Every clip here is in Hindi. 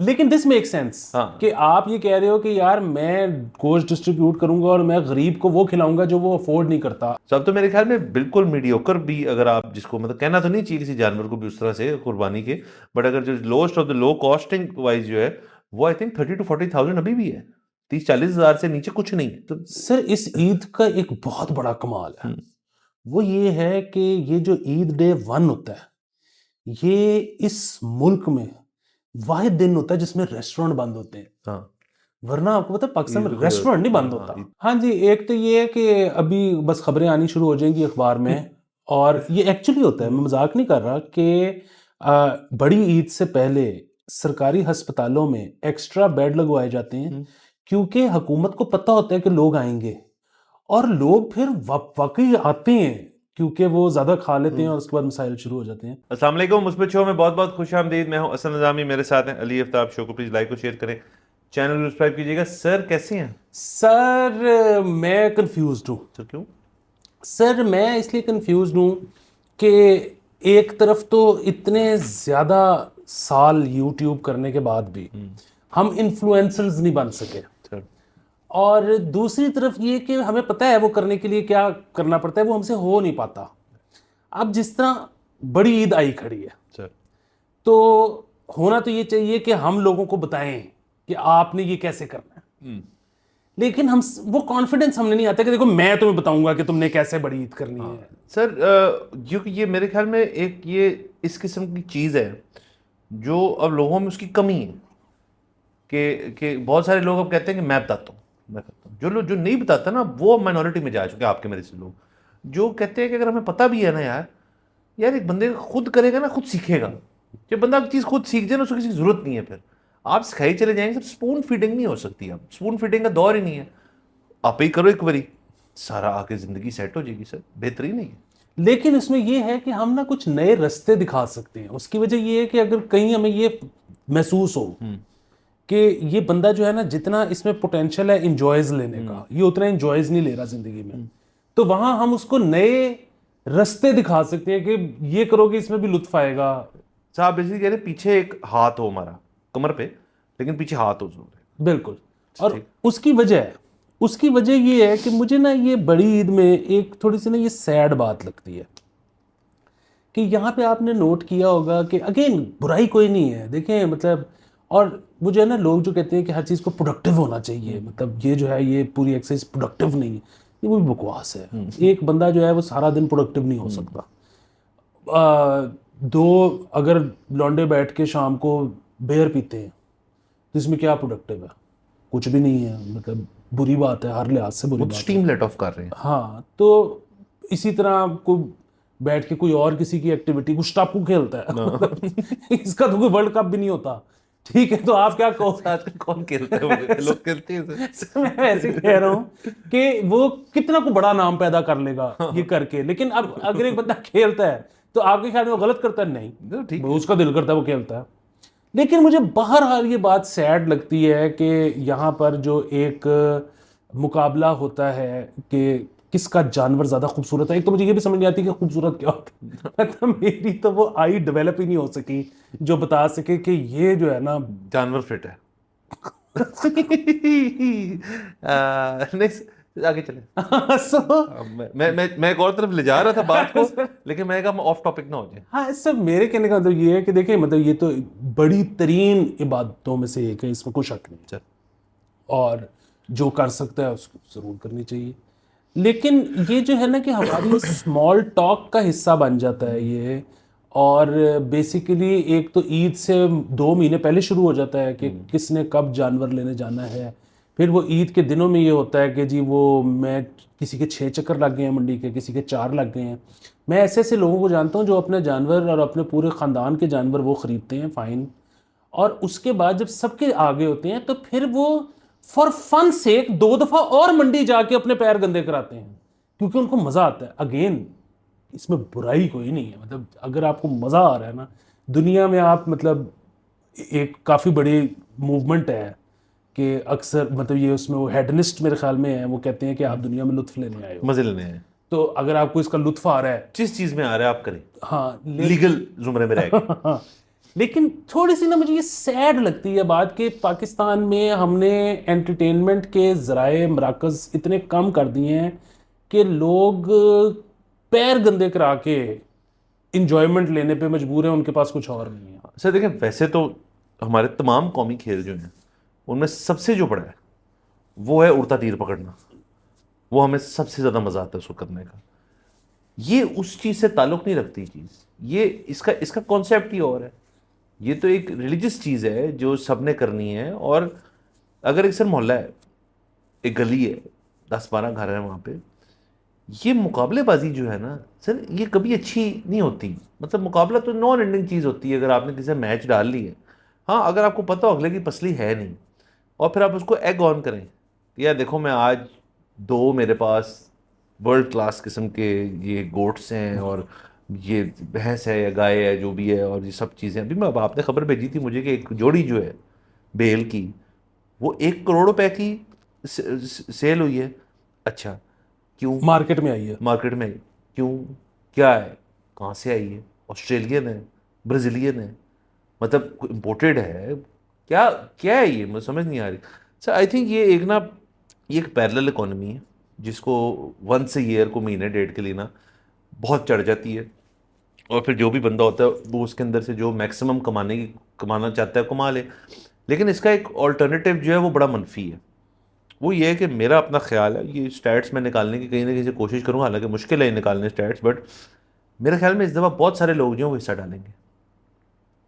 लेकिन दिस मेक सेंस कि आप ये कह रहे हो कि यार मैं गोश्त डिस्ट्रीब्यूट करूंगा और मैं गरीब को वो खिलाऊंगा जो वो अफोर्ड नहीं करता। सब तो मेरे ख्याल में बिल्कुल मीडियोकर भी, अगर आप जिसको मतलब कहना तो नहीं चाहिए किसी जानवर को भी उस तरह से कुर्बानी के, बट अगर जो lowest of the low costing wise जो है वो आई थिंक 30 to 40,000 अभी भी है, 30-40 हजार से नीचे कुछ नहीं है। तो सर इस ईद का एक बहुत बड़ा कमाल है, वो ये है कि ये जो ईद डे 1 होता है ये इस मुल्क में वाहिद दिन होता है जिसमें रेस्टोरेंट बंद होते हैं। हाँ, वरना आपको पता है पाकिस्तान में ईद को- रेस्टोरेंट नहीं बंद हाँ, होता। ईद- हाँ जी, एक तो ये है कि अभी बस खबरें आनी शुरू हो जाएंगी अखबार में, और ये एक्चुअली होता है, मैं मजाक नहीं कर रहा, कि बड़ी ईद से पहले सरकारी अस्पतालों में एक्स्ट्रा बेड लगवाए जाते हैं क्योंकि हुकूमत को पता होता है कि लोग आएंगे, और लोग फिर वाकई आते हैं क्योंकि वो ज्यादा खा लेते हैं और उसके बाद मसाइल शुरू हो जाते हैं। अस्सलाम वालेकुम, मुस्बित शो में बहुत बहुत खुश आमदीद। मैं हूं असल निज़ामी, मेरे साथ हैं अली आफ्ताब। शो को प्लीज लाइक और शेयर करें, चैनल को सब्सक्राइब कीजिएगा। सर कैसे हैं? सर मैं कंफ्यूज हूँ। तो क्यों? सर मैं इसलिए कंफ्यूज हूँ कि एक तरफ तो इतने ज़्यादा साल यूट्यूब करने के बाद भी हम इन्फ्लुएंसर्स नहीं बन सके, सर और दूसरी तरफ ये कि हमें पता है वो करने के लिए क्या करना पड़ता है, वो हमसे हो नहीं पाता। अब जिस तरह बड़ी ईद आई खड़ी है सर तो होना तो ये चाहिए कि हम लोगों को बताएं कि आपने ये कैसे करना है, लेकिन हम वो कॉन्फिडेंस हमने नहीं आता कि देखो मैं तुम्हें बताऊंगा कि तुमने कैसे बड़ी ईद करनी है। सर क्योंकि ये मेरे ख्याल में एक ये इस किस्म की चीज़ है जो अब लोगों में उसकी कमी है कि बहुत सारे लोग अब कहते हैं कि मैं बताता हूँ, मैं करता हूँ। जो लोग जो नहीं बताता ना वो माइनॉरिटी में जा चुके हैं, आपके मेरे से लोग जो कहते हैं कि अगर हमें पता भी है ना यार एक बंदे खुद करेगा ना खुद सीखेगा। जब बंदा चीज़ खुद सीख जाए ना उसको किसी की जरूरत नहीं है, फिर आप सिखाई चले जाएंगे। सर स्पून फीडिंग नहीं हो सकती, अब स्पून फीडिंग का दौर ही नहीं है। आप ही करो एक बारी, सारा आके जिंदगी सेट हो जाएगी। सर बेहतरीन है। लेकिन इसमें ये है कि हम ना कुछ नए रास्ते दिखा सकते हैं। उसकी वजह ये है कि अगर कहीं हमें ये महसूस हो कि ये बंदा जो है ना जितना इसमें पोटेंशियल है इंजॉयज लेने का, ये उतना इंजॉयज नहीं ले रहा जिंदगी में, तो वहां हम उसको नए रास्ते दिखा सकते हैं कि ये करोगे इसमें भी लुत्फ आएगा। साहब बेसिकली कह रहे पीछे एक हाथ हो हमारा कमर पे, लेकिन पीछे हाथ हो जरूर है। बिल्कुल। और उसकी वजह ये है कि मुझे ना ये बड़ी ईद में एक थोड़ी सी ना ये सैड बात लगती है कि यहाँ पे आपने नोट किया होगा कि अगेन बुराई कोई नहीं है, देखें मतलब, और मुझे है ना लोग जो कहते हैं कि हर चीज़ को प्रोडक्टिव होना चाहिए, मतलब ये जो है ये पूरी एक्सरसाइज प्रोडक्टिव नहीं है, ये वो भी बकवास है। एक बंदा जो है वो सारा दिन प्रोडक्टिव नहीं हो सकता। दो अगर लौंडे बैठ के शाम को बेयर पीते हैं तो इसमें क्या प्रोडक्टिव है? कुछ भी नहीं है, मतलब बुरी बात है, हर लिहाज से बुरी वो बात है। स्टीम लेट ऑफ कर रहे हैं। हाँ, तो इसी तरह को बैठ के कोई और किसी की एक्टिविटी, कुछ टापू खेलता है मतलब इसका तो कोई वर्ल्ड कप भी नहीं होता, ठीक है, तो आप क्या कहो? आजकल कौन खेलता है? वो लोग खेलते हैं सर मैं ऐसे कह रहा हूँ कि वो कितना को बड़ा नाम पैदा कर लेगा ये करके, लेकिन अब अगर एक बंदा खेलता है तो आपके ख्याल में वो गलत करता है? नहीं, ठीक वो उसका दिल करता है वो खेलता है। लेकिन मुझे बहरहाल ये बात सैड लगती है कि यहाँ पर जो एक मुकाबला होता है कि किसका जानवर ज़्यादा खूबसूरत है, एक तो मुझे ये भी समझ नहीं आती कि खूबसूरत क्या होता है मतलब मेरी तो वो आई डेवलप ही नहीं हो सकी जो बता सके कि ये जो है ना जानवर फिट है। नेक्स्ट आगे चले। so, मैं एक और तरफ ले जा रहा था बात को, लेकिन मैं कहा ऑफ टॉपिक ना हो जाए। हाँ सब मेरे कहने का मतलब ये है कि देखिए मतलब ये तो बड़ी तरीन इबादतों में से एक है, इसमें कोई शक नहीं है, और जो कर सकता है उसको ज़रूर करनी चाहिए। लेकिन ये जो है ना कि हमारी स्मॉल टॉक का हिस्सा बन जाता है ये, और बेसिकली एक तो ईद से 2 महीने पहले शुरू हो जाता है कि किसने कब जानवर लेने जाना है। फिर वो ईद के दिनों में ये होता है कि जी वो मैं किसी के 6 चक्कर लग गए हैं मंडी के, किसी के 4 लग गए हैं। मैं ऐसे ऐसे लोगों को जानता हूँ जो अपने जानवर और अपने पूरे ख़ानदान के जानवर वो ख़रीदते हैं, फ़ाइन, और उसके बाद जब सबके आगे होते हैं तो फिर वो फॉर फन सेक 2 दफ़ा और मंडी जाके अपने पैर गंदे कराते हैं क्योंकि उनको मज़ा आता है। अगेन इसमें बुराई कोई नहीं है, मतलब अगर आपको मज़ा आ रहा है ना दुनिया में, आप मतलब एक काफ़ी बड़ी मूवमेंट है कि अक्सर मतलब ये उसमें वो हेडनिस्ट मेरे ख्याल में है, वो कहते हैं कि आप दुनिया में लुत्फ लेने आए हो, मजे लेने हैं, तो अगर आपको इसका लुत्फ आ रहा है, जिस चीज में आ रहा है आप करें, हाँ लीगल जुमरे में रह के। लेकिन थोड़ी सी ना मुझे ये सैड लगती है बात कि पाकिस्तान में हमने एंटरटेनमेंट के ज़राए मराकज़ इतने कम कर दिए हैं कि लोग पैर गंदे करा के इंजॉयमेंट लेने पे मजबूर हैं, उनके पास कुछ और नहीं है। सर देखें, वैसे तो हमारे तमाम कौमी खेल जो हैं उनमें सबसे जो बड़ा है वो है उड़ता तीर पकड़ना। वो हमें सबसे ज़्यादा मज़ा आता है उसको करने का। ये उस चीज़ से ताल्लुक़ नहीं रखती चीज़, ये इसका कॉन्सेप्ट ही और है। ये तो एक रिलीजियस चीज़ है जो सब ने करनी है। और अगर एक सर मोहल्ला है, एक गली है, 10-12 घर हैं वहाँ पे, ये मुकाबलेबाजी जो है ना सर, ये कभी अच्छी नहीं होती। मतलब मुकाबला तो नॉन एंडिंग चीज़ होती है। अगर आपने किसी से मैच डाल ली है, हाँ, अगर आपको पता हो अगले की पसली है नहीं, और फिर आप उसको एग ऑन करें, यार देखो मैं आज 2 मेरे पास वर्ल्ड क्लास किस्म के ये गोट्स हैं और ये भैंस है या गाय है जो भी है, और ये सब चीज़ें। अभी मैं, अब आपने खबर भेजी थी मुझे कि एक जोड़ी जो है बेल की, वो 1 करोड़ रुपए की सेल हुई है। अच्छा, क्यों? मार्केट में आई है। मार्केट में क्यों? क्या है? कहाँ से आई है? ऑस्ट्रेलियन है? ब्राज़ीलियन है? मतलब इम्पोर्टेड है? क्या क्या है ये? मुझे समझ नहीं आ रही सर। आई थिंक ये एक ना, ये एक पैरेलल इकोनॉमी है जिसको वंस ए ईयर को, महीने डेढ़ के लिए ना बहुत चढ़ जाती है, और फिर जो भी बंदा होता है वो उसके अंदर से जो मैक्सिमम कमाना चाहता है कमा ले। लेकिन इसका एक ऑल्टरनेटिव जो है वो बड़ा मनफी है। वो ये है कि मेरा अपना ख्याल है, ये स्टैट्स में निकालने की कहीं ना कहीं से कोशिश करूँगा, हालांकि मुश्किल है निकालने स्टैट्स, बट मेरे ख्याल में इस दफ़ा बहुत सारे लोग जो हैं वो हिस्सा डालेंगे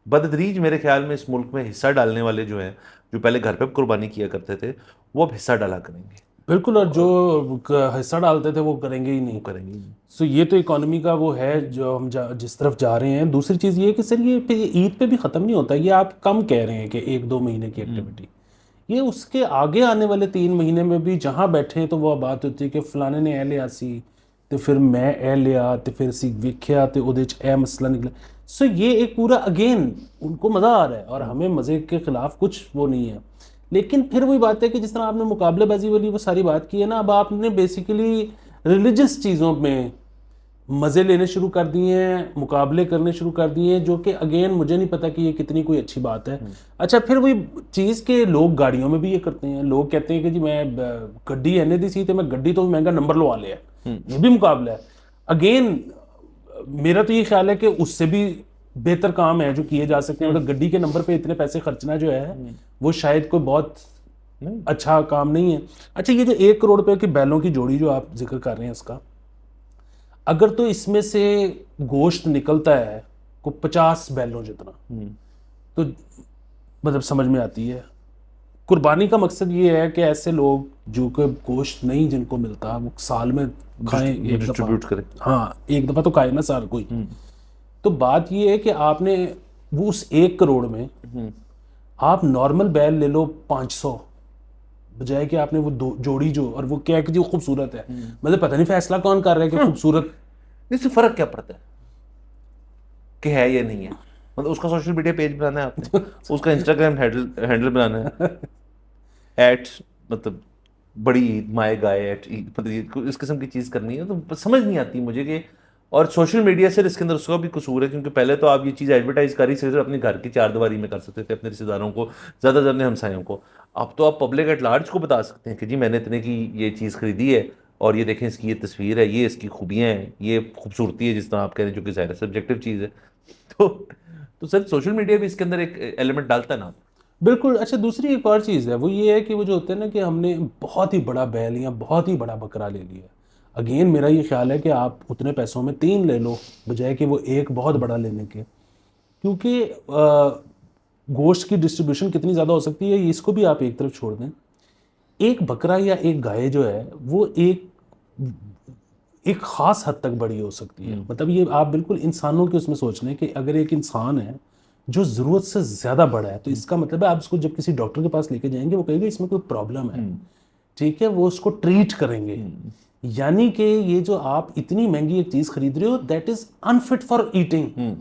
बदतदरीज। मेरे ख्याल में इस मुल्क में हिस्सा डालने वाले जो हैं, जो पहले घर पे कुर्बानी किया करते थे, वो अब हिस्सा डाला करेंगे। बिल्कुल, और जो हिस्सा डालते थे वो करेंगे ही वो नहीं। करेंगे ही नहीं। सो ये तो इकोनॉमी का वो है जो हम जिस तरफ जा रहे हैं। दूसरी चीज़ ये है कि सर ये फिर ईद पे भी ख़त्म नहीं होता। ये आप कम कह रहे हैं कि 1-2 महीने की एक्टिविटी, ये उसके आगे आने वाले 3 महीने में भी जहाँ बैठे हैं तो वो बात होती है कि फलाने ने ए लिया सी तो फिर मैं ए लिया तो फिर सी वेख्या तो उहदे च ए मसला निकला। सो ये एक पूरा अगेन उनको मज़ा आ रहा है और हमें मज़े के ख़िलाफ़ कुछ वो नहीं है। लेकिन फिर वही बात है कि जिस तरह आपने मुकाबलेबाजी वाली वो सारी बात की है ना, अब आपने बेसिकली रिलीजियस चीज़ों में मज़े लेने शुरू कर दिए हैं, मुकाबले करने शुरू कर दिए हैं, जो कि अगेन मुझे नहीं पता कि ये कितनी कोई अच्छी बात है। अच्छा, फिर वही चीज़ के लोग गाड़ियों में भी ये करते हैं। लोग कहते हैं कि जी मैं गड्डी एने दी सी तो मैं गड्डी तो महंगा नंबर लवा लिया, ये भी मुकाबला है। अगेन मेरा तो ये ख्याल है कि उससे भी बेहतर काम है जो किए जा सकते हैं। मतलब गड्डी के नंबर पे इतने पैसे खर्चना जो है वो शायद कोई बहुत अच्छा काम नहीं है। अच्छा, ये जो 1 करोड़ रुपए की बैलों की जोड़ी जो आप जिक्र कर रहे हैं इसका, अगर तो इसमें से गोश्त निकलता है को 50 बैलों जितना, तो मतलब समझ में आती है। कुर्बानी का मकसद ये है कि ऐसे लोग जो कि गोश्त नहीं जिनको मिलता वो साल में खाएं एक डिस्ट्रीब्यूट करें। हाँ, एक दफ़ा तो खाए ना साल कोई। तो बात ये है कि आपने वो उस 1 करोड़ में आप नॉर्मल बैल ले लो 500, बजाय कि आपने वो जोड़ी जो, और वो क्या है कि जो खूबसूरत है, मतलब पता नहीं फैसला कौन कर रहा है कि खूबसूरत। इससे फर्क क्या पड़ता है कि है या नहीं है? मतलब उसका सोशल मीडिया पेज बनाना है आपने, उसका इंस्टाग्राम हैंडल बनाना है, एट मतलब बड़ी ईद, माए गाय एट ईद, मतलब इस किस्म की चीज़ करनी है, तो समझ नहीं आती मुझे कि। और सोशल मीडिया से इसके अंदर उसका भी कसूर है, क्योंकि पहले तो आप ये चीज़ एडवर्टाइज कर ही सिर्फ अपने घर की 4 दीवारी में कर सकते थे, अपने रिश्तेदारों को, ज़्यादा अपने हमसायों को। अब तो आप पब्लिक एट लार्ज को बता सकते हैं कि जी मैंने इतने की ये चीज़ खरीदी है, और ये देखें इसकी ये तस्वीर है, ये इसकी खूबियाँ हैं, ये खूबसूरती है, जिस तरह आप कह रहे हैं, जो कि ज़ाहिर सब्जेक्टिव चीज़ है। तो सर सोशल मीडिया भी इसके अंदर एक एलिमेंट डालता है ना। बिल्कुल। अच्छा, दूसरी एक और चीज़ है, वो ये है कि वो जो होते हैं ना कि हमने बहुत ही बड़ा बैल या बहुत ही बड़ा बकरा ले लिया। अगेन मेरा ये ख्याल है कि आप उतने पैसों में 3 ले लो बजाय कि वो एक बहुत बड़ा लेने के, क्योंकि गोश्त की डिस्ट्रीब्यूशन कितनी ज़्यादा हो सकती है इसको भी आप एक तरफ छोड़ दें। एक बकरा या एक गाय जो है वो एक ख़ास हद तक बड़ी हो सकती है। मतलब ये आप बिल्कुल इंसानों के उसमें सोच लें कि अगर एक इंसान है जो ज़रूरत से ज़्यादा बड़ा है, तो इसका मतलब है आप उसको जब किसी डॉक्टर के पास लेके जाएंगे वो कहेंगे इसमें कोई प्रॉब्लम है, ठीक है, वो उसको ट्रीट करेंगे। यानी कि ये जो आप इतनी महंगी एक चीज़ खरीद रहे हो that is unfit for eating,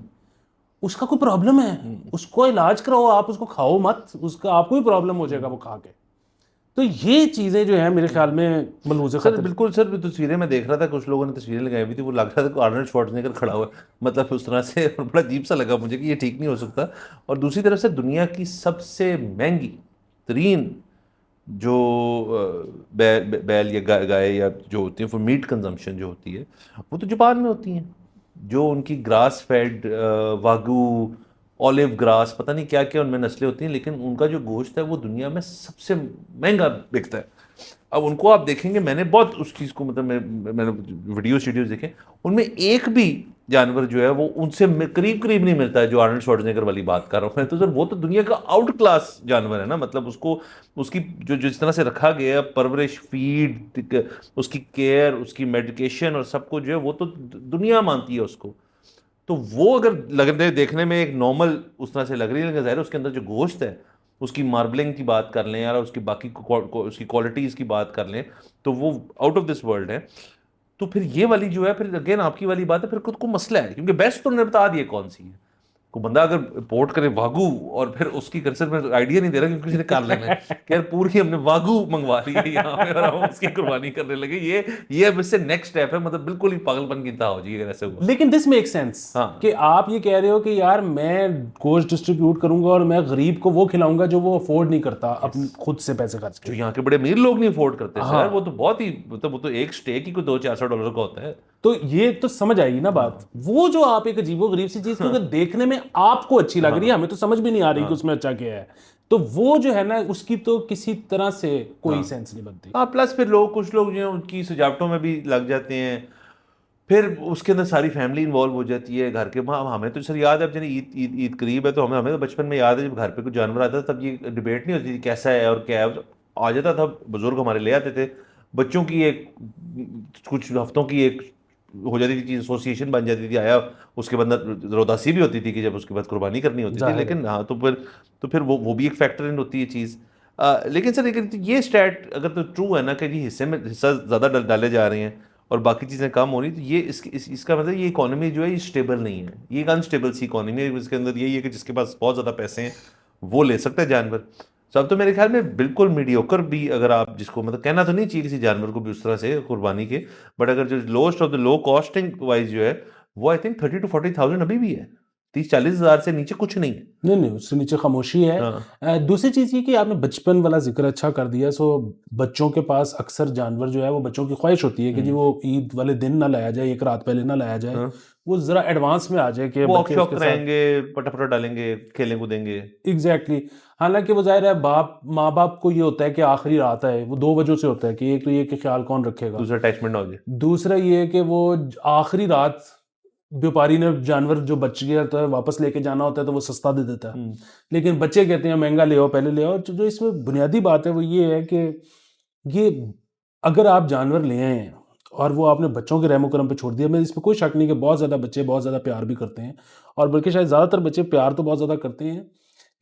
उसका कोई प्रॉब्लम है, उसको इलाज कराओ, आप उसको खाओ मत, उसका आपको भी प्रॉब्लम हो जाएगा वो खा के। तो ये चीज़ें जो है मेरे ख्याल में मलहूज़ सर खतर। बिल्कुल सर, तस्वीरें मैं देख रहा था, कुछ लोगों ने तस्वीरें लगाई हुई थी, वो लग रहा था कि आर्नल्ड श्वार्ज़नेगर खड़ा हुआ है, मतलब उस तरह से, और बड़ा अजीब सा लगा मुझे कि ये ठीक नहीं हो सकता। और दूसरी तरफ से दुनिया की सबसे महंगी तरीन जो बैल या गाय या जो होती है फॉर मीट कंजम्पशन जो होती है, वो तो जापान में होती हैं। जो उनकी ग्रास फेड वागू, ऑलिव ग्रास, पता नहीं क्या क्या उनमें नस्लें होती हैं, लेकिन उनका जो गोश्त है वो दुनिया में सबसे महंगा बिकता है। अब उनको आप देखेंगे, मैंने बहुत उस चीज़ को, मतलब मैंने वीडियोज देखे, उनमें एक भी जानवर जो है वो उनसे करीब करीब नहीं मिलता है जो आर्नल्ड श्वार्ज़नेगर वाली बात कर रहा हूँ मैं। तो सर वो तो दुनिया का आउट क्लास जानवर है ना, मतलब उसको, उसकी जो जिस तरह से रखा गया है, परवरिश, फीड, उसकी केयर, उसकी मेडिकेशन और सब कुछ जो है, वो तो दुनिया मानती है उसको। तो वो अगर लगने देखने में एक नॉर्मल उस तरह से लग रही है, लेकिन ज़ाहिर है उसके अंदर जो गोश्त है, उसकी मार्बलिंग की बात कर लें यार, उसकी बाकी उसकी क्वालिटीज़ की बात कर लें, तो वो आउट ऑफ दिस वर्ल्ड है। तो फिर ये वाली जो है, फिर अगेन आपकी वाली बात है, फिर खुद को मसला है, क्योंकि बेस्ट तो उन्होंने बता दिया कौन सी है। को बंदा अगर पोर्ट करे वागू, और फिर उसकी कंसर्न में आइडिया नहीं दे रहा, क्योंकि किसी ने कर लेना है कि यार पूरी हमने वागू मंगवा ली है यहाँ पे, और हम उसकी कुर्बानी करने लगे, ये अब इससे नेक्स्ट स्टेप है, मतलब बिल्कुल ही पागलपन की इंतहा हो जाएगी अगर ऐसे हुआ। लेकिन दिस मेक सेंस हाँ। कि आप ये कह रहे हो कि यार मैं गोश्त डिस्ट्रीब्यूट करूंगा और मैं गरीब को वो खिलाऊंगा जो वो अफोर्ड नहीं करता अपने खुद से पैसे खर्च जो के। यहाँ के बड़े अमीर लोग नहीं अफोर्ड करते सर, हाँ, वो तो बहुत ही, मतलब वो तो एक स्टेक ही कोई $200-400 का होता है। तो ये तो समझ आएगी ना बात। वो जो आप एक अजीबो गरीब सी चीज क्योंकि देखने में आपको अच्छी लग रही है, हमें तो समझ भी नहीं आ रही कि उसमें अच्छा क्या है, तो वो जो है ना उसकी तो किसी तरह से कोई सेंस नहीं बनती। हाँ, प्लस फिर लोग, कुछ लोग जो हैं उनकी सजावटों में भी लग जाते हैं, फिर उसके अंदर सारी फैमिली इन्वॉल्व हो जाती है घर के। हमें तो सर याद है, अब जब ईद ईद ईद करीब है, तो हमें हमें तो बचपन में याद है, जब घर पे कोई जानवर आता था तब ये डिबेट नहीं होती थी कैसा है और क्या है, आ जाता था, बुजुर्ग हमारे ले आते थे, बच्चों की एक कुछ हफ्तों की एक हो जाती थी चीज़, एसोसिएशन बन जाती थी, आया उसके बाद रोदासी भी होती थी कि जब उसके बाद कुर्बानी करनी होती थी, जाहिर है। लेकिन हाँ, तो फिर वो भी एक फैक्टर इन होती है चीज़। लेकिन सर, लेकिन ये स्टैट अगर तो ट्रू है ना कि जी हिस्सा ज़्यादा डाले जा रहे हैं और बाकी चीज़ें कम हो रही, तो ये इसका मतलब ये इकोनॉमी जो है ये स्टेबल नहीं है, ये एक अनस्टेबल सी इकोनॉमी है। इसके अंदर यही है कि जिसके पास बहुत ज़्यादा पैसे हैं वो ले सकता है जानवर। तो अब तो मेरे ख्याल में बिल्कुल मीडियोकर भी, अगर आप जिसको, मतलब कहना तो नहीं चाहिए किसी जानवर को भी उस तरह से कुर्बानी के, बट अगर जो lowest of the low costing wise जो है, वो आई थिंक 30,000 to 40,000 अभी भी है, 30-40 हज़ार से नीचे कुछ नहीं है। नहीं नहीं, उससे नीचे खामोशी है। हाँ। दूसरी चीज़ ये कि आपने बचपन वाला जिक्र अच्छा कर दिया। सो बच्चों के पास अक्सर जानवर जो है वो बच्चों की ख्वाहिश होती है कि जी वो ईद वाले दिन ना लाया जाए, एक रात पहले ना लाया जाए, हाँ। वो ज़रा एडवांस में आ जाए कि वॉक बच्चे शॉक उसके साथ। कराएंगे, पटा डालेंगे, खेलें कूदेंगे। एग्जैक्टली हालांकि वो जाहिर है बाप माँ बाप को ये होता है कि आखिरी रात है, वो दो वजहों से होता है कि एक तो ये कि ख्याल कौन रखेगा, दूसरा अटैचमेंट ना हो जाए। दूसरा ये है कि वो आखिरी रात व्यापारी ने जानवर जो बच गया होता है वापस लेके जाना होता है तो वो सस्ता दे देता है। लेकिन बच्चे कहते हैं महंगा ले आओ, पहले ले आओ। जो इसमें बुनियादी बात है वो ये है कि ये अगर आप जानवर ले आए हैं और वो आपने बच्चों के रहमो करम पे छोड़ दिया, मैं इसमें कोई शक नहीं कि बहुत ज़्यादा बच्चे बहुत ज़्यादा प्यार भी करते हैं, और बल्कि शायद ज़्यादातर बच्चे प्यार तो बहुत ज़्यादा करते हैं,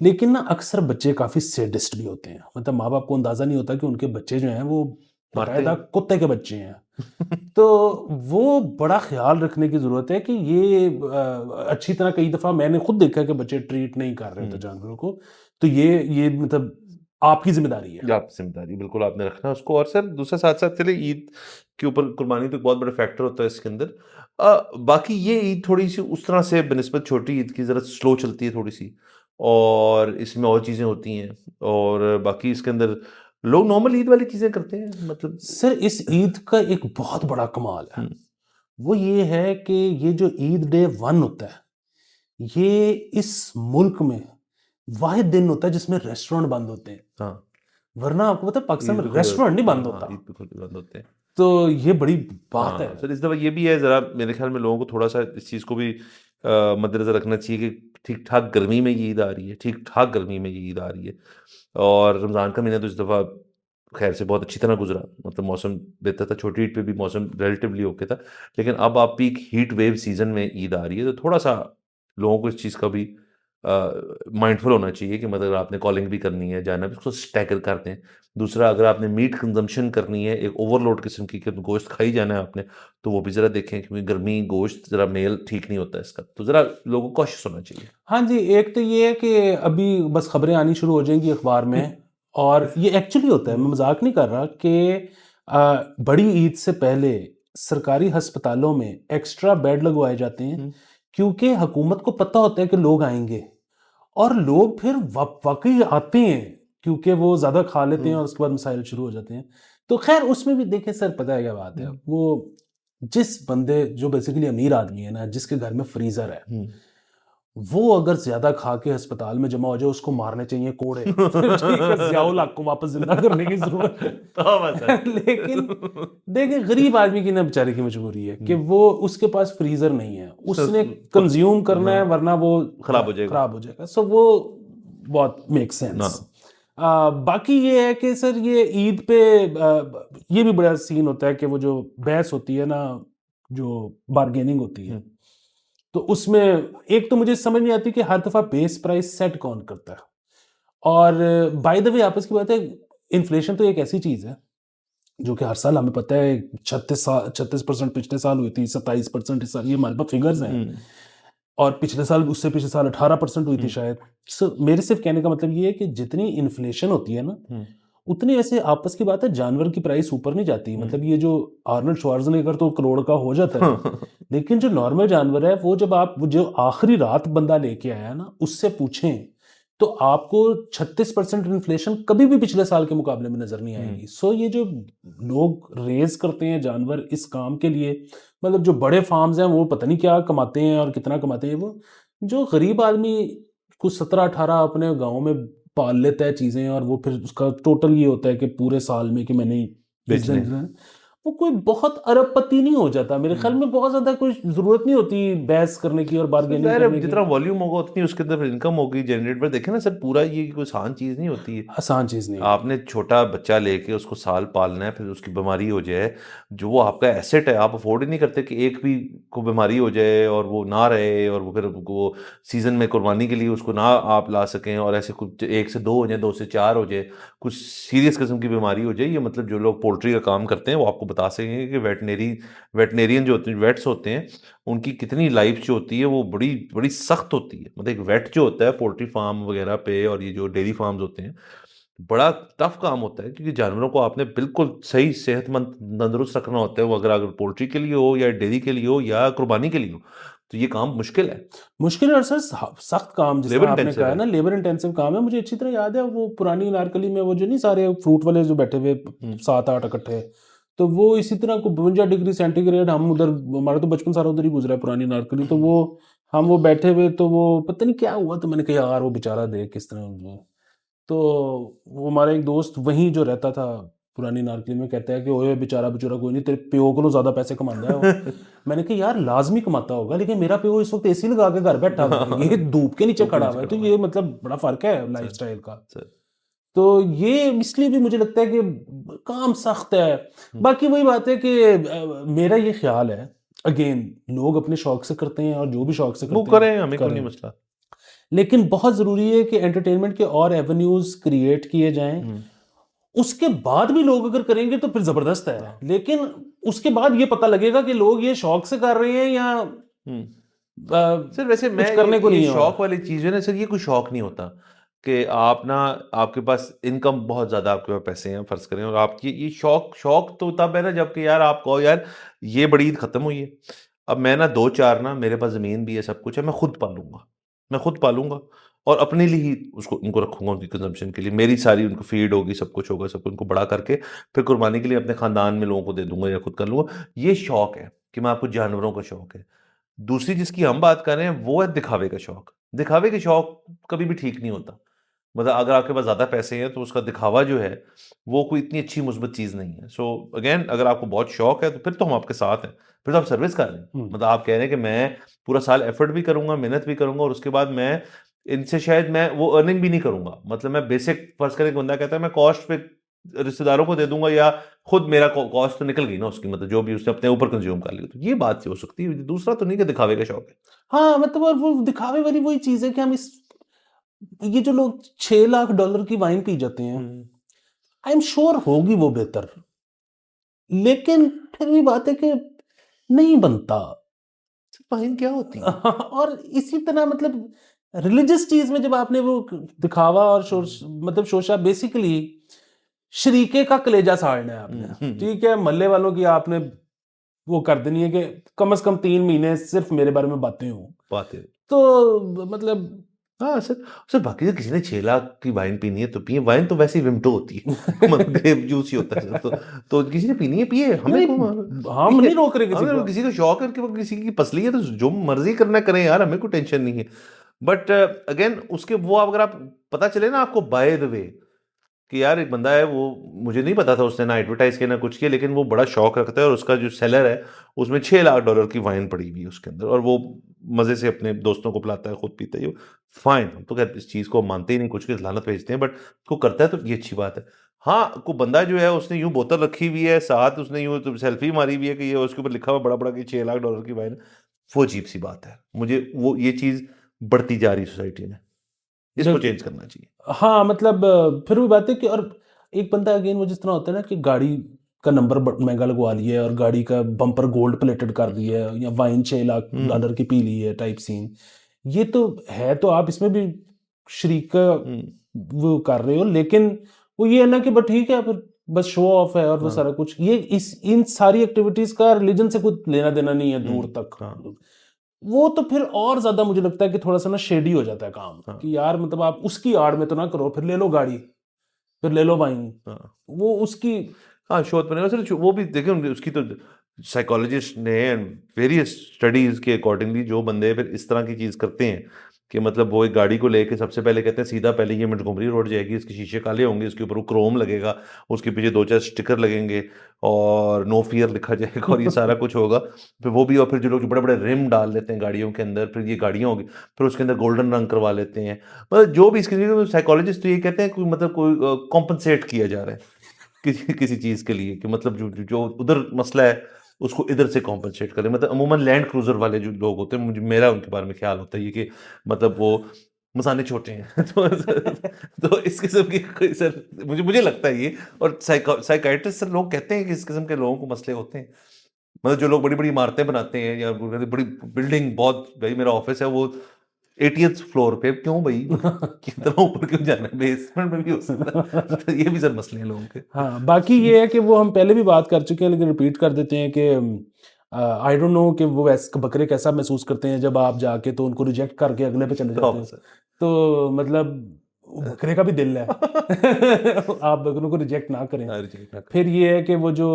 लेकिन ना अक्सर बच्चे काफ़ी सैडिस्ट भी होते हैं। मतलब माँ बाप को अंदाज़ा नहीं होता कि उनके बच्चे जो हैं वो मारते बाकायदा हैं। कुत्ते के बच्चे हैं। तो वो बड़ा ख्याल रखने की ज़रूरत है कि ये अच्छी तरह कई दफ़ा मैंने खुद देखा कि बच्चे ट्रीट नहीं कर रहे होते जानवरों को। तो ये मतलब आपकी ज़िम्मेदारी है। ये आपकी जिम्मेदारी बिल्कुल आपने रखना है उसको। और सर दूसरे साथ साथ चले, ईद के ऊपर कुर्बानी तो एक बहुत बड़ा फैक्टर होता है इसके अंदर। बाकी ये ईद थोड़ी सी उस तरह से बनिस्बत छोटी ईद की ज़रा स्लो चलती है थोड़ी सी, और इसमें और चीज़ें होती हैं, और बाकी इसके अंदर लोग नॉर्मल ईद वाली चीज़ें करते हैं, मतलब। सर इस ईद का एक बहुत बड़ा कमाल है, हम्म। वो ये है कि ये जो ईद डे 1 होता है, ये इस मुल्क में वाहिद दिन होता है जिसमें रेस्टोरेंट बंद होते हैं। हाँ। वरना आपको पता है पाकिस्तान ईद में पे खुले रेस्टोरेंट नहीं हाँ बंद हाँ, होता। ईद पे खुले बंद होते हैं। तो ये बड़ी बात है। हाँ सर, इस दफ़ा ये भी है, ज़रा मेरे ख्याल में लोगों को थोड़ा सा इस चीज़ को भी मद्देनज़र रखना चाहिए कि ठीक ठाक गर्मी में ये ईद आ रही है, ठीक ठाक गर्मी में ये ईद आ रही है। और रमज़ान का महीना तो इस दफ़ा खैर से बहुत अच्छी तरह गुजरा, मतलब मौसम बेहतर था, छोटी ईद पे भी मौसम रिलेटिवली ओके था। लेकिन अब आप पीक हीट वेव सीज़न में ईद आ रही है, तो थोड़ा सा लोगों को इस चीज़ का भी माइंडफुल होना चाहिए कि मतलब आपने कॉलिंग भी करनी है, जाना भी, उसको स्टैगर कर दें। दूसरा, अगर आपने मीट कंजम्पशन करनी है एक ओवरलोड किस्म की कि गोश्त खाई जाना है आपने, तो वो भी ज़रा देखें, क्योंकि गर्मी गोश्त ज़रा मेल ठीक नहीं होता है इसका, तो ज़रा लोगों को कॉशियस होना चाहिए। हाँ जी, एक तो ये है कि अभी बस खबरें आनी शुरू हो जाएंगी अखबार में और ये एक्चुअली होता है, मैं मजाक नहीं कर रहा कि बड़ी ईद से पहले सरकारी अस्पतालों में एक्स्ट्रा बेड लगवाए जाते हैं क्योंकि हुकूमत को पता होता है कि लोग आएंगे और लोग फिर वाकई आते हैं क्योंकि वो ज़्यादा खा लेते हैं और उसके बाद मसाइल शुरू हो जाते हैं। तो खैर उसमें भी देखें सर, पता है क्या बात है, वो जिस बंदे जो बेसिकली अमीर आदमी है ना, जिसके घर में फ्रीज़र है, वो अगर ज्यादा खा के अस्पताल में जमा हो जाए, उसको मारने चाहिए कोड़े। ठीक है, ज़ियाउल हक को वापस जिंदा करने की जरूरत है। लेकिन देखिए गरीब आदमी की ना बेचारे की मजबूरी है कि वो उसके पास फ्रीजर नहीं है, उसने कंज्यूम करना है वरना वो खराब हो जाएगा। सो वो बहुत मेक सेंस। बाकी ये है कि सर ये ईद पे ये भी बड़ा सीन होता है कि वो जो बहस होती है ना, जो बार्गेनिंग होती है, तो उसमें एक तो मुझे समझ नहीं आती कि हर दफा बेस प्राइस सेट कौन करता है। और बाय द वे आपस की बात है, इन्फ्लेशन तो एक ऐसी चीज है जो कि हर साल हमें पता है, 36% पिछले साल हुई थी, 27% इस साल, ये हमारे पास फिगर्स हैं। और पिछले साल, उससे पिछले साल 18% हुई थी शायद। सो मेरे सिर्फ कहने का मतलब ये है कि जितनी इन्फ्लेशन होती है ना, उतनी ऐसे आपस की बात है जानवर की प्राइस ऊपर नहीं जाती। मतलब ये जो आर्नल्ड श्वार्ज़नेगर तो करोड़ का हो जाता है, लेकिन जो नॉर्मल जानवर है वो जब आप जो आखिरी रात बंदा लेके आया ना, उससे पूछें तो आपको 36% इन्फ्लेशन कभी भी पिछले साल के मुकाबले में नजर नहीं आएगी। सो ये जो लोग रेज करते हैं जानवर इस काम के लिए, मतलब जो बड़े फार्म्स हैं वो पता नहीं क्या कमाते हैं और कितना कमाते हैं। वो जो गरीब आदमी कुछ 17-18 अपने गांव में पाल लेता है चीजें, और वो फिर उसका टोटल ये होता है कि पूरे साल में कि मैंने बेचने वो कोई बहुत अरबपति नहीं हो जाता मेरे ख्याल में। बहुत ज्यादा कोई जरूरत नहीं होती बहस करने की और बार्गेनिंग ज़ाहिर है, करने की। जितना वॉल्यूम होगा उतनी उसके अंदर फिर इनकम होगी जनरेट। पर देखें ना सर, पूरा ये कोई आसान चीज़ नहीं होती है। आसान चीज नहीं है। आपने छोटा बच्चा लेके उसको साल पालना है, फिर उसकी बीमारी हो जाए, जो वो आपका एसेट है, आप अफोर्ड ही नहीं करते कि एक भी को बीमारी हो जाए और वो ना रहे, और वो फिर वो सीजन में कुर्बानी के लिए उसको ना आप ला सकें, और ऐसे कुछ 1 से 2 हो जाए, 2 से 4 हो जाए, कुछ सीरियस किस्म की बीमारी हो जाए। ये मतलब जो लोग पोल्ट्री का काम करते हैं वो आपको बता सकेंगे कि वेटनेरियन जो होते हैं, वेट्स होते हैं, उनकी कितनी लाइफ जो होती है वो बड़ी बड़ी सख्त होती है। मतलब एक वेट जो होता है पोल्ट्री फार्म वगैरह पे, और ये जो डेयरी फार्म्स होते हैं, बड़ा टफ काम होता है, क्योंकि जानवरों को आपने बिल्कुल सही सेहतमंद तंदुरुस्त रखना होता है। वो अगर पोल्ट्री के लिए हो या डेयरी के लिए हो या कुर्बानी के लिए हो, तो ये काम मुश्किल है, मुश्किल है। और सर सख्त काम, जिस लेबर तरह आपने इंटेंसिव कहा है है। ना, लेबर इंटेंसिव काम है। मुझे अच्छी तरह याद है वो पुरानी नारकली में वो जो नहीं सारे फ्रूट वाले जो बैठे हुए 7-8 इकट्ठे, तो वो इसी तरह को 52 डिग्री सेंटीग्रेड, हम उधर, हमारा तो बचपन सारा उधर ही गुजरा है पुरानी नारकली, तो वो हम वो बैठे हुए, तो वो पता नहीं क्या हुआ, तो मैंने कहा यार वो बेचारा देख किस तरह। तो वो हमारा एक दोस्त वहीं जो रहता था पुरानी नारकली में कहता है कि ओए बेचारा बेचारा कोई नहीं, तेरे प्यो को ज्यादा पैसे कमांदा है वो। मैंने कहा यार लाजमी कमाता होगा, लेकिन मेरा प्यो इस वक्त एसी लगा के घर बैठा हुआ है, ये धूप के नीचे धूप के खड़ा नीचे हुआ है, खड़ा तो हुआ ये है। मतलब बड़ा फर्क है लाइफ सर स्टाइल का। सर तो ये इसलिए भी मुझे लगता है कि काम सख्त है। बाकी वही बात है कि मेरा ये ख्याल है, अगेन लोग अपने शौक से करते हैं और जो भी शौक से वो करते करें, हैं हमें कोई नहीं करें, मसला। लेकिन बहुत जरूरी है कि एंटरटेनमेंट के और एवेन्यूज क्रिएट किए जाएं। उसके बाद भी लोग अगर करेंगे तो फिर जबरदस्त है, हाँ। लेकिन उसके बाद ये पता लगेगा कि लोग ये शौक से कर रहे हैं या सर वैसे कुछ मैं करने को ये नहीं है। शौक और वाली चीज़ है ना सर, ये कोई शौक नहीं होता कि आप ना, आपके पास इनकम बहुत ज़्यादा, आपके पास पैसे हैं फर्ज करें, और आप ये शौक शौक तो तब है ना जबकि यार आप कहो यार ये बड़ी ईद खत्म हुई है, अब मैं ना 2-4 ना, मेरे पास ज़मीन भी है, सब कुछ है, मैं खुद पालूंगा और अपने लिए ही उसको उनको रखूंगा, उनकी कंजम्पशन के लिए, मेरी सारी उनको फीड होगी, सब कुछ होगा, सब कुछ उनको बड़ा करके फिर कुर्बानी के लिए अपने खानदान में लोगों को दे दूंगा या खुद कर लूंगा। ये शौक है कि मैं आपको जानवरों का शौक है। दूसरी जिसकी हम बात कर रहे हैं वो है दिखावे का शौक। दिखावे के शौक कभी भी ठीक नहीं होता। मतलब अगर आपके पास ज़्यादा पैसे हैं तो उसका दिखावा जो है वो कोई इतनी अच्छी मुस्बत चीज़ नहीं है। सो अगेन, अगर आपको बहुत शौक है तो फिर तो हम आपके साथ हैं, फिर तो आप सर्विस कर रहे हैं। मतलब आप कह रहे हैं कि मैं पूरा साल एफर्ट भी करूंगा, मेहनत भी करूंगा, और उसके बाद मैं इनसे शायद मैं वो अर्निंग भी नहीं करूंगा। मतलब मैं बेसिक, फर्ज करें बंदा कहता है मैं कॉस्ट पे रिश्तेदारों को दे दूंगा, या खुद मेरा कॉस्ट तो निकल गई ना उसकी, मतलब जो भी उसने अपने ऊपर कंज्यूम कर लिया, तो ये बात से हो सकती है। दूसरा तो नहीं कि दिखावे का शौक है। हाँ मतलब, और वो दिखावे वाली वही चीज है कि हम इस, ये जो लोग $6 लाख की वाइन पी जाते हैं, आई एम श्योर होगी वो बेहतर, लेकिन फिर भी बात है कि नहीं बनता। वाइन क्या होती है? और इसी तरह मतलब रिलीजियस चीज में जब आपने वो दिखावा और मतलब शोशा, बेसिकली शरीके का कलेजा साड़ना है आपने, ठीक है, मोहल्ले वालों की आपने वो कर देनी है कि कम से कम 3 महीने सिर्फ मेरे बारे में बातें हो, बात है। तो मतलब हाँ सर, सर बाकी तो किसी ने 6 लाख की वाइन पीनी है तो पिए, वाइन तो वैसे ही विमटो होती है मतलब ग्रेप जूस ही होता है सर, तो किसी ने पीनी है पिए, हमें नहीं, हम पिए। नहीं रोक रहे किसी हमें को। किसी को शौक है कि किसी की पसली है तो जो मर्जी करना करें यार, हमें कोई टेंशन नहीं है। बट अगेन उसके वो अगर आप पता चले ना आपको बाय द वे कि यार एक बंदा है, वो मुझे नहीं पता था, उसने ना एडवर्टाइज किया ना कुछ किया, लेकिन वो बड़ा शौक रखता है और उसका जो सेलर है उसमें $6 लाख की वाइन पड़ी हुई है उसके अंदर, और वो मजे से अपने दोस्तों को पिलाता है, खुद पीता है। फाइन, हम तो कहते इस चीज को मानते ही नहीं, कुछ की लानत भेजते हैं, बट को करता है तो ये अच्छी बात है। हाँ, को बंदा जो है उसने यूं बोतल रखी हुई है साथ, उसने यूं तो सेल्फी मारी हुई है कि ये उसके ऊपर लिखा हुआ बड़ा बड़ा कि $6 लाख की वाइन, वो अजीब सी बात है। मुझे वो ये चीज बढ़ती जा रही सोसाइटी में, इसको चेंज करना चाहिए। हाँ मतलब फिर भी बात है कि, और एक बंदा अगेन वो जिस तरह होता है ना कि गाड़ी का नंबर महंगा लगवा लिया है और गाड़ी का बम्पर गोल्ड प्लेटेड कर दिया है, या वाइन $6 लाख की पी ली है टाइप सीन, ये तो है, तो आप इसमें भी शरीक का वो कर रहे हो, लेकिन वो ये है ना कि बट ठीक है, फिर बस शो ऑफ है और वो सारा कुछ, ये इन सारी एक्टिविटीज का रिलीजन से कुछ लेना देना नहीं है दूर तक। वो तो फिर और ज्यादा मुझे लगता है कि थोड़ा सा ना शेडी हो जाता है काम, कि यार मतलब आप उसकी आड़ में तो ना करो, फिर ले लो गाड़ी, फिर ले लो वाइन, वो उसकी। हाँ, शोध बने सर, वो भी देखें उसकी तो साइकोलॉजिस्ट ने एंड वेरियस स्टडीज के अकॉर्डिंगली जो बंदे फिर इस तरह की चीज़ करते हैं कि मतलब वो एक गाड़ी को लेके सबसे पहले कहते हैं सीधा पहले ये मोंटगोमरी रोड जाएगी, इसके शीशे काले होंगे, इसके ऊपर वो क्रोम लगेगा, उसके पीछे 2-4 स्टिकर लगेंगे और नो फियर लिखा जाएगा और ये सारा कुछ होगा। फिर वो भी, और फिर जो लोग बड़े बड़े रिम डाल लेते हैं गाड़ियों के अंदर, फिर ये गाड़ियाँ होगी, फिर उसके अंदर गोल्डन रंग करवा लेते हैं। मतलब जो भी इसके साइकोलॉजिस्ट तो ये कहते हैं कि मतलब कोई कॉम्पनसेट किया जा रहा है किसी किसी चीज़ के लिए, कि मतलब जो उधर मसला है उसको इधर से कॉम्पनसेट करें। मतलब अमूमन लैंड क्रूजर वाले जो लोग होते हैं, मुझे मेरा उनके बारे में ख्याल होता है ये कि मतलब वो मसाने छोटे हैं तो इस किस्म की कोई सर मुझे लगता है ये, और साइकाइट्रिस्ट सर लोग कहते हैं कि इस किस्म के लोगों को मसले होते हैं। मतलब जो लोग बड़ी बड़ी इमारतें बनाते हैं या बड़ी बिल्डिंग, बहुत भाई मेरा ऑफिस है वो 80th फ्लोर पे, क्यों भाई कितना ऊपर क्यों जाना है, बेसमेंट में भी हो सकता है तो ये भी सर मसले हैं लोगों के। हाँ, बाकी ये है कि वो हम पहले भी बात कर चुके हैं, लेकिन रिपीट कर देते हैं कि आई डोंट नो कि वो बकरे कैसा महसूस करते हैं जब आप जाके तो उनको रिजेक्ट करके अगले पे चले जाते हैं, तो मतलब वो बकरे का भी दिल है आप बकरों को रिजेक्ट ना करें। फिर ये है कि वो जो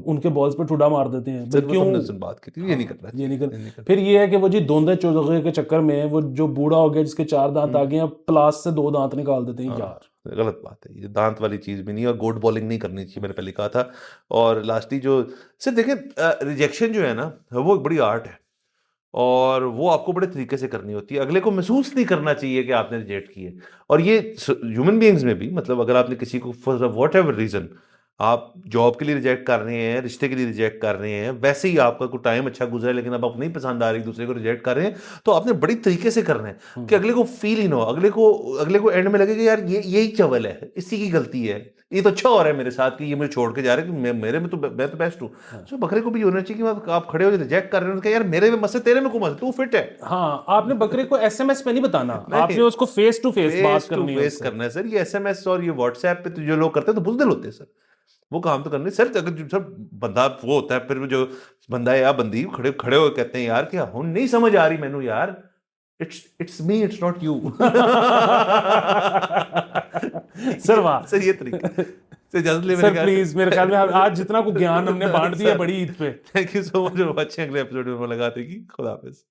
उनके बॉल्स पे ठुडा मार देते हैं, क्यों बात की थी, ये नहीं करना, ये नहीं कर। फिर ये है कि वो जी दोंदे चौदहे के चक्कर में वो जो बूढ़ा हो गया जिसके 4 दांत आ गए हैं, प्लास से 2 दांत निकाल देते हैं। यार गलत बात है, ये दांत वाली चीज भी नहीं, और गोड बॉलिंग नहीं करनी चाहिए, मैंने पहले कहा था। और लास्टली जो सिर्फ देखें, रिजेक्शन जो है ना वो एक बड़ी आर्ट है, और वो आपको बड़े तरीके से करनी होती है। अगले को महसूस नहीं करना चाहिए कि आपने रिजेक्ट किए, और ये ह्यूमन बीइंग्स में भी, मतलब अगर आपने किसी को फॉर वॉट एवर रीजन आप जॉब के लिए रिजेक्ट कर रहे हैं, रिश्ते के लिए रिजेक्ट कर रहे हैं, वैसे ही आपका कोई टाइम अच्छा गुजरा है लेकिन अब आपको नहीं पसंद आ रही, दूसरे को रिजेक्ट कर रहे हैं, तो आपने बड़ी तरीके से करना है कि अगले को फील ही ना हो, अगले को एंड में लगे कि यार ये यही चवल है, इसी की गलती है, ये तो अच्छा हो रहा है मेरे साथ कि ये मुझे छोड़ के जा रहे हैं, कि मेरे में तो मैं तो बेस्ट हूँ। तो बकरे को भी होना चाहिए कि आप खड़े हो रिजेक्ट कर रहे हो, यार मेरे में मसले, तेरे में कोई मसला, तू फिट है। हाँ, आपने बकरे को एसएमएस पे नहीं बताना, आपने उसको फेस टू फेस बात करनी है, करना है सर। ये एसएमएस और ये व्हाट्सएप पे तो जो लोग करते हैं तो बुजदिल होते हैं सर, वो काम तो करने सर। अगर सर बंदा वो होता है, फिर जो बंदा है या बंदी खड़े खड़े हो कहते हैं यार क्या हूं नहीं समझ आ रही मैनू यार, it's me, it's not you sir वाह सर, ये तरीका सर, इजाजत ले सर प्लीज, मेरे ख्याल में आज जितना को ज्ञान हमने बांट दिया बड़ी ईद पे। Thank you so much for watching. अगले एपिसोड में मुलाकात होगी। खुदा हाफिज।